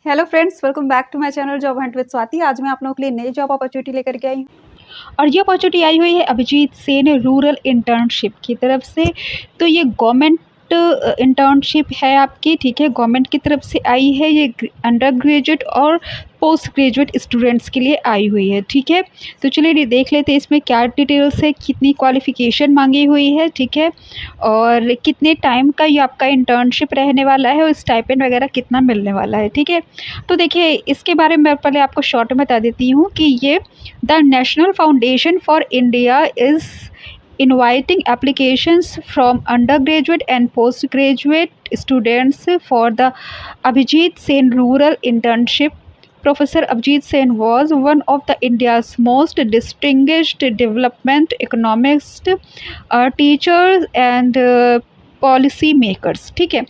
Hello friends, welcome back to my channel job hunt with Swati. आज मैं आप लोगों के लिए नई जॉब अपॉर्चुनिटी लेकर के आई हूँ और ये अपॉर्चुनिटी आई हुई है अभिजीत सेन रूरल इंटर्नशिप की तरफ से। तो ये गवर्नमेंट इंटर्नशिप है आपकी, ठीक है, गवर्नमेंट की तरफ से आई है। ये अंडर ग्रेजुएट और पोस्ट ग्रेजुएट स्टूडेंट्स के लिए आई हुई है, ठीक है। तो चलिए देख लेते हैं इसमें क्या डिटेल्स है, कितनी क्वालिफ़िकेशन मांगी हुई है, ठीक है, और कितने टाइम का ये आपका इंटर्नशिप रहने वाला है और स्टाइपेंड वगैरह कितना मिलने वाला है, ठीक है। तो देखिए इसके बारे में पहले आपको शॉर्ट में बता देती हूँ कि ये the national foundation for India is inviting applications from undergraduate and postgraduate students for the Abhijit Sen Rural Internship. Professor Abhijit Sen was one of the India's most distinguished development economists, teachers and policy makers, ठीक है।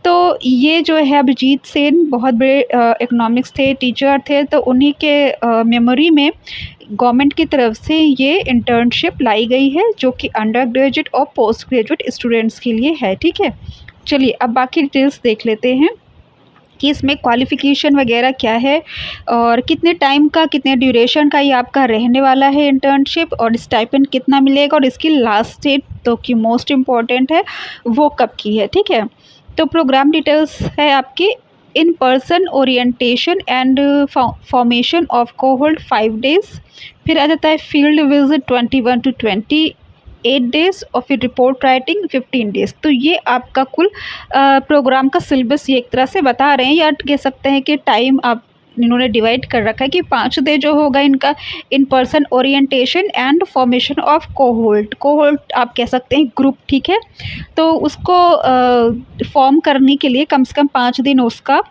तो ये जो है अभिजीत सेन बहुत बड़े economics थे, teacher थे, तो उन्हीं के मेमोरी में गवर्नमेंट की तरफ से ये इंटर्नशिप लाई गई है जो कि अंडर ग्रेजुएट और पोस्ट ग्रेजुएट स्टूडेंट्स के लिए है, ठीक है। चलिए अब बाकी डिटेल्स देख लेते हैं कि इसमें क्वालिफ़िकेशन वगैरह क्या है और कितने टाइम का, कितने ड्यूरेशन का ये आपका रहने वाला है इंटर्नशिप, और स्टाइपेंड कितना मिलेगा, और इसकी लास्ट डेट तो कि मोस्ट इम्पॉर्टेंट है वो कब की है, ठीक है। तो प्रोग्राम डिटेल्स है आपकी in person orientation and formation of cohort 5 days, फिर आ जाता है फील्ड विजिट 21 to 28 डेज और फिर रिपोर्ट राइटिंग 15 डेज। तो ये आपका कुल प्रोग्राम का सिलेबस ये एक तरह से बता रहे हैं, या कह सकते हैं कि टाइम आप इन्होंने डिवाइड कर रखा है कि 5 डे जो होगा इनका in person orientation and formation of cohort आप कह सकते हैं ग्रुप, ठीक है। तो उसको फॉर्म करने के लिए कम से कम 5 दिन उसका,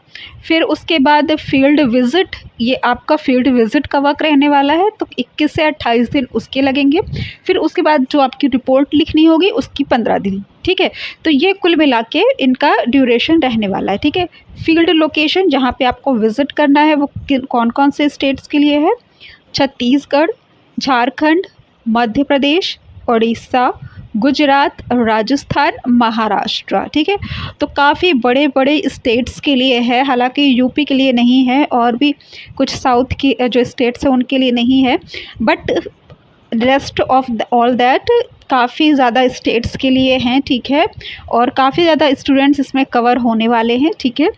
फिर उसके बाद फील्ड विज़िट, ये आपका फील्ड विज़िट का वर्क रहने वाला है, तो 21 से 28 दिन उसके लगेंगे। फिर उसके बाद जो आपकी रिपोर्ट लिखनी होगी उसकी 15 दिन, ठीक है। तो ये कुल मिला के इनका ड्यूरेशन रहने वाला है, ठीक है। फील्ड लोकेशन जहाँ पे आपको विज़िट करना है वो कौन कौन से स्टेट्स के लिए है? छत्तीसगढ़, झारखंड, मध्य प्रदेश, उड़ीसा, गुजरात, राजस्थान, महाराष्ट्र, ठीक है। तो काफ़ी बड़े बड़े स्टेट्स के लिए है, हालांकि यूपी के लिए नहीं है और भी कुछ साउथ की जो स्टेट्स हैं उनके लिए नहीं है, but rest of all that काफ़ी ज़्यादा स्टेट्स के लिए हैं, ठीक है, और काफ़ी ज़्यादा स्टूडेंट्स इसमें कवर होने वाले हैं, ठीक है।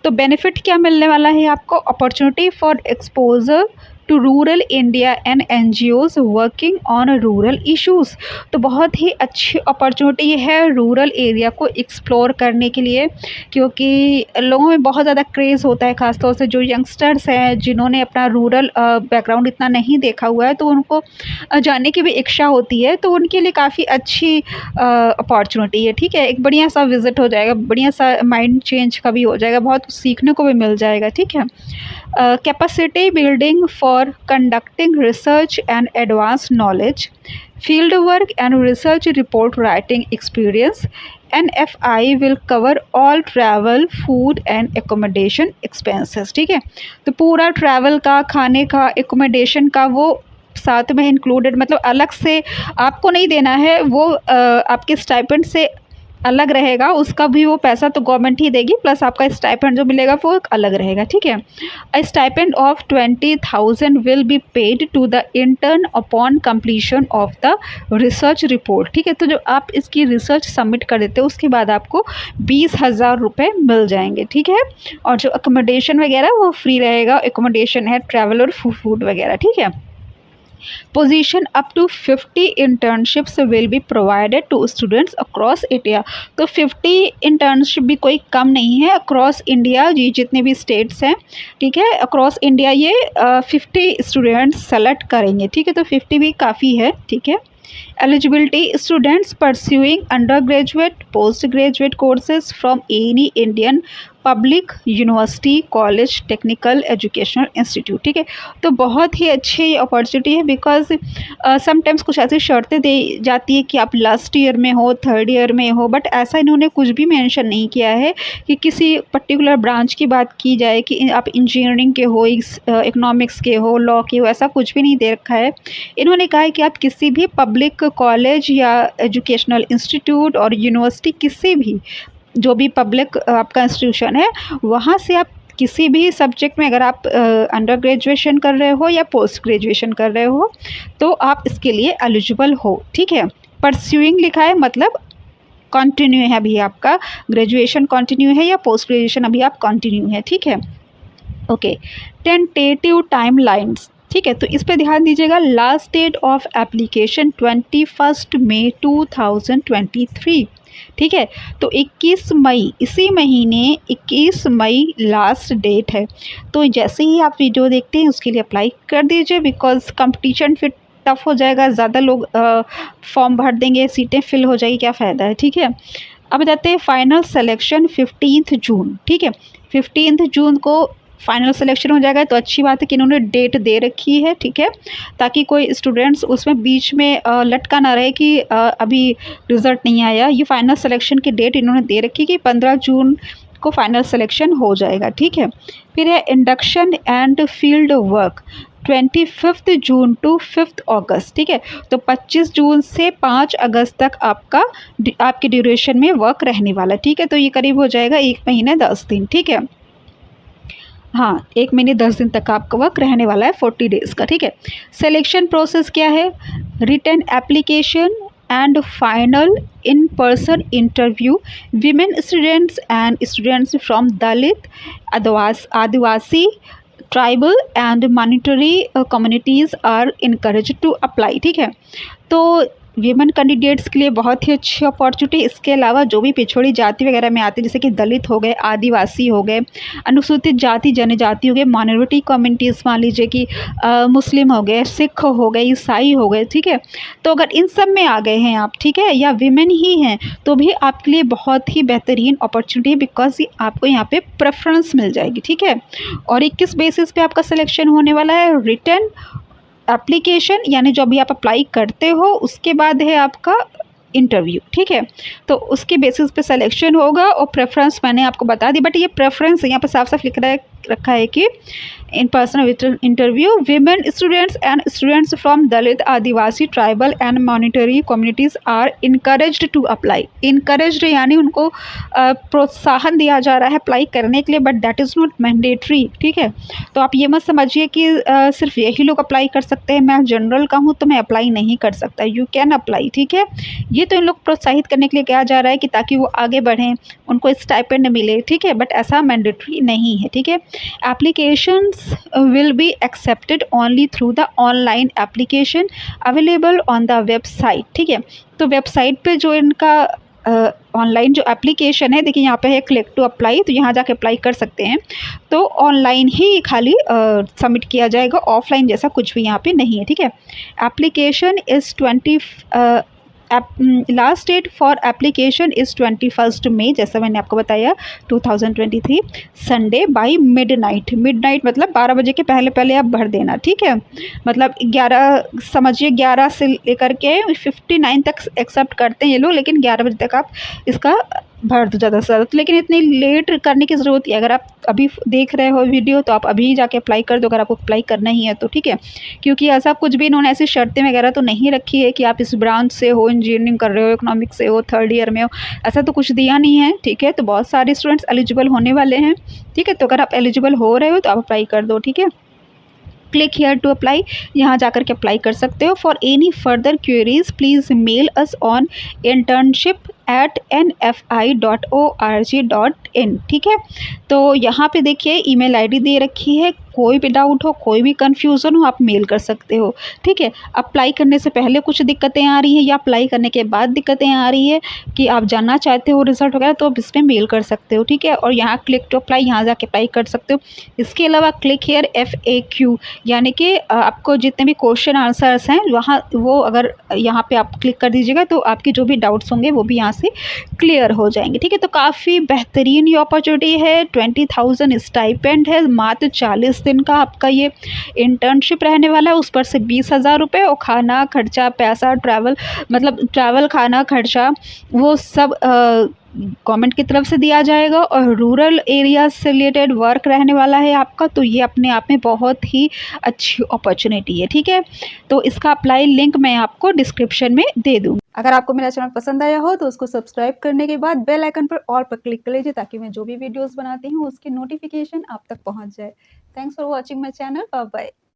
तो बेनिफिट क्या मिलने वाला है आपको? Opportunity for exposure to rural India and NGOs working on rural issues. तो बहुत ही अच्छी अपॉर्चुनिटी है रूरल एरिया को एक्सप्लोर करने के लिए, क्योंकि लोगों में बहुत ज़्यादा क्रेज़ होता है, ख़ासतौर से जो यंगस्टर्स हैं जिन्होंने अपना रूरल बैकग्राउंड इतना नहीं देखा हुआ है, तो उनको जानने की भी इच्छा होती है, तो उनके लिए काफ़ी अच्छी अपॉर्चुनिटी है, ठीक है। एक बढ़िया सा विज़िट हो जाएगा, बढ़िया सा माइंड चेंज का भी हो जाएगा, बहुत सीखने को भी मिल जाएगा, ठीक है। Capacity building for conducting research and advance knowledge, field work and research report writing experience, NFI will cover all travel, food and accommodation expenses, ठीक है। तो पूरा ट्रैवल का, खाने का, एकोमोडेशन का वो साथ में इंक्लूडेड, मतलब अलग से आपको नहीं देना है, वो आपके स्टाइपेंड से अलग रहेगा, उसका भी वो पैसा तो गवर्नमेंट ही देगी, प्लस आपका स्टाइपेंड जो मिलेगा वो अलग रहेगा, ठीक है। A stipend of 20,000 will be paid to the intern upon completion of the research report, ठीक है। तो जो आप इसकी रिसर्च सबमिट कर देते हो उसके बाद आपको 20,000 रुपये मिल जाएंगे, ठीक है। और जो अकोमोडेशन वगैरह वो फ्री रहेगा, अकोमोडेशन है, ट्रैवल और फूड वगैरह, ठीक है। Position up to 50 internships will be provided to students across India. तो 50 इंटर्नशिप भी कोई कम नहीं है, अक्रॉस इंडिया जी जितने भी स्टेट्स हैं, ठीक है, अक्रॉस इंडिया ये 50 स्टूडेंट्स सेलेक्ट करेंगे, ठीक है। तो 50 भी काफ़ी है, ठीक है। Eligibility students pursuing under graduate post graduate courses from any Indian public university, college, technical educational institute, ठीक है। तो बहुत ही अच्छी अपॉर्चुनिटी है, बिकॉज समटाइम्स कुछ ऐसी शर्तें दी जाती है कि आप लास्ट ईयर में हो, थर्ड ईयर में हो, बट ऐसा इन्होंने कुछ भी मेंशन नहीं किया है कि किसी पर्टिकुलर ब्रांच की बात की जाए कि आप इंजीनियरिंग के हो, इकोनॉमिक्स के हो, लॉ के हो, ऐसा कुछ भी नहीं दे रखा है। इन्होंने कहा है कि आप किसी भी पब्लिक कॉलेज या एजुकेशनल इंस्टीट्यूट और यूनिवर्सिटी, किसी भी जो भी पब्लिक आपका इंस्टीट्यूशन है, वहाँ से आप किसी भी सब्जेक्ट में अगर आप अंडर ग्रेजुएशन कर रहे हो या पोस्ट ग्रेजुएशन कर रहे हो तो आप इसके लिए एलिजिबल हो, ठीक है। परस्यूइंग लिखा है मतलब कंटिन्यू है, अभी आपका ग्रेजुएशन कंटिन्यू है या पोस्ट ग्रेजुएशन अभी आप कंटिन्यू है, ठीक है। ओके, टेंटेटिव टाइमलाइंस, ठीक है, तो इस पे ध्यान दीजिएगा। लास्ट डेट ऑफ एप्लीकेशन 21 मई 2023, ठीक है। तो 21 मई, इसी महीने 21 मई लास्ट डेट है। तो जैसे ही आप वीडियो देखते हैं उसके लिए अप्लाई कर दीजिए, बिकॉज कंपटीशन फिर टफ हो जाएगा, ज़्यादा लोग फॉर्म भर देंगे, सीटें फिल हो जाएगी, क्या फ़ायदा है, ठीक है। अब जाते हैं फाइनल सिलेक्शन 15 जून, ठीक है। 15 जून को फाइनल सिलेक्शन हो जाएगा, तो अच्छी बात है कि इन्होंने डेट दे रखी है, ठीक है, ताकि कोई स्टूडेंट्स उसमें बीच में लटका ना रहे कि अभी रिज़ल्ट नहीं आया। ये फाइनल सिलेक्शन की डेट इन्होंने दे रखी कि 15 जून को फाइनल सिलेक्शन हो जाएगा, ठीक है। फिर है induction and field work 25 June to 5 August, ठीक है। तो 25 जून से 5 अगस्त तक आपके ड्यूरेशन में वर्क रहने वाला, ठीक है। तो ये करीब हो जाएगा 1 महीने 10 दिन, ठीक है। हाँ, 1 महीने 10 दिन तक आपका वर्क रहने वाला है, 40 डेज़ का, ठीक है। सिलेक्शन प्रोसेस क्या है? Written application and final in person interview. Women students and students from Dalit, Adivasi, tribal and minority communities are encourage to apply, ठीक है। तो वीमेन कैंडिडेट्स के लिए बहुत ही अच्छी अपॉर्चुनिटी। इसके अलावा जो भी पिछड़ी जाति वगैरह में आते हैं, जैसे कि दलित हो गए, आदिवासी हो गए, अनुसूचित जाति जनजाति हो गए, माइनॉरिटी कम्युनिटीज़, मान लीजिए कि मुस्लिम हो गए, सिख हो गए, ईसाई हो गए, ठीक है। तो अगर इन सब में आ गए हैं आप, ठीक है, या वीमेन ही हैं, तो भी आपके लिए बहुत ही बेहतरीन अपॉर्चुनिटी है, बिकॉज आपको यहाँ पे प्रेफरेंस मिल जाएगी, ठीक है। और 21 बेसिस पे आपका सिलेक्शन होने वाला है। रिटन एप्लीकेशन यानी जो अभी आप अप्लाई करते हो, उसके बाद है आपका इंटरव्यू, ठीक है। तो उसके बेसिस पे सिलेक्शन होगा, और प्रेफरेंस मैंने आपको बता दी, बट ये प्रेफरेंस यहाँ पे साफ साफ रखा है कि in person interview women students and students from Dalit, Adivasi, tribal and minority communities are encouraged to apply. Encouraged यानी उनको प्रोत्साहन दिया जा रहा है अप्लाई करने के लिए, but that is not mandatory, ठीक है। तो आप ये मत समझिए कि सिर्फ यही लोग अप्लाई कर सकते हैं, मैं जनरल का हूँ तो मैं अप्लाई नहीं कर सकता। यू कैन अप्लाई, ठीक है। ये तो इन लोग प्रोत्साहित करने के लिए किया जा रहा है कि ताकि वो आगे बढ़ें, उनको स्टाइपेंड मिले, ठीक है, बट ऐसा मैंडेटरी नहीं है, ठीक है। Applications will be accepted only through the online application available on the website, ठीक है। तो वेबसाइट पे जो इनका ऑनलाइन जो एप्लीकेशन है, देखिए यहाँ पे है क्लिक टू अप्लाई, तो यहाँ जाके अप्लाई कर सकते हैं। तो ऑनलाइन ही खाली सबमिट किया जाएगा, ऑफलाइन जैसा कुछ भी यहाँ पे नहीं है, ठीक है। Application is last date for application is 21 May, जैसा मैंने आपको बताया 2023, संडे बाई मिडनाइट। मिडनाइट मतलब 12 बजे के पहले पहले आप भर देना, ठीक है। मतलब 11 समझिए, 11 से लेकर के 59 तक एक्सेप्ट करते हैं ये लोग, लेकिन 11 बजे तक आप इसका भर दो ज़्यादा से ज़्यादा। तो लेकिन इतनी लेट करने की ज़रूरत है, अगर आप अभी देख रहे हो वीडियो तो आप अभी जाके अप्लाई कर दो, अगर आपको अप्लाई करना ही है तो, ठीक है। क्योंकि ऐसा कुछ भी इन्होंने ऐसी शर्तें वगैरह तो नहीं रखी है कि आप इस ब्रांच से हो, इंजीनियरिंग कर रहे हो, इकोनॉमिक्स से हो, 3rd ईयर में हो, ऐसा तो कुछ दिया नहीं है, ठीक है। तो बहुत सारे स्टूडेंट्स एलिजिबल होने वाले हैं, ठीक है। तो अगर आप एलिजिबल हो रहे हो तो आप अप्लाई कर दो, ठीक है। क्लिक हियर टू अप्लाई, यहाँ जाकर के अप्लाई कर सकते हो। For any further queries please mail us on internship@nfi.org.in, ठीक है। तो यहाँ पे देखिए ईमेल आईडी दे रखी है, कोई भी डाउट हो, कोई भी कन्फ्यूज़न हो, आप मेल कर सकते हो, ठीक है। अप्लाई करने से पहले कुछ दिक्कतें आ रही है या अप्लाई करने के बाद दिक्कतें आ रही है कि आप जानना चाहते हो रिजल्ट वगैरह, तो आप इस पर मेल कर सकते हो, ठीक है। और यहाँ क्लिक टू अप्लाई, यहाँ जाके अप्लाई कर सकते हो। इसके अलावा क्लिक हियर FAQ, यानी कि आपको जितने भी क्वेश्चन आंसर्स हैं वहाँ, वो अगर यहाँ पे आप क्लिक कर दीजिएगा तो आपके जो भी डाउट्स होंगे वो भी यहाँ से क्लियर हो जाएंगे, ठीक है। तो काफ़ी बेहतरीन ये अपॉर्चुनिटी है। 20,000 स्टाइपेंड है, मात्र 40 दिन का आपका ये इंटर्नशिप रहने वाला है। उस पर से 20,000 रुपये, और खाना खर्चा, पैसा, ट्रैवल, मतलब ट्रैवल, खाना खर्चा, वो सब गवर्नमेंट की तरफ से दिया जाएगा। और रूरल एरिया से रिलेटेड वर्क रहने वाला है आपका, तो ये अपने आप में बहुत ही अच्छी अपॉर्चुनिटी है, ठीक है। तो इसका अप्लाई लिंक मैं आपको डिस्क्रिप्शन में दे दूँगी। अगर आपको मेरा चैनल पसंद आया हो तो उसको सब्सक्राइब करने के बाद बेल आइकन पर ऑल पर क्लिक कर लीजिए ताकि मैं जो भी वीडियोस बनाती हूँ उसकी नोटिफिकेशन आप तक पहुँच जाए। Thanks for watching my channel. Bye bye.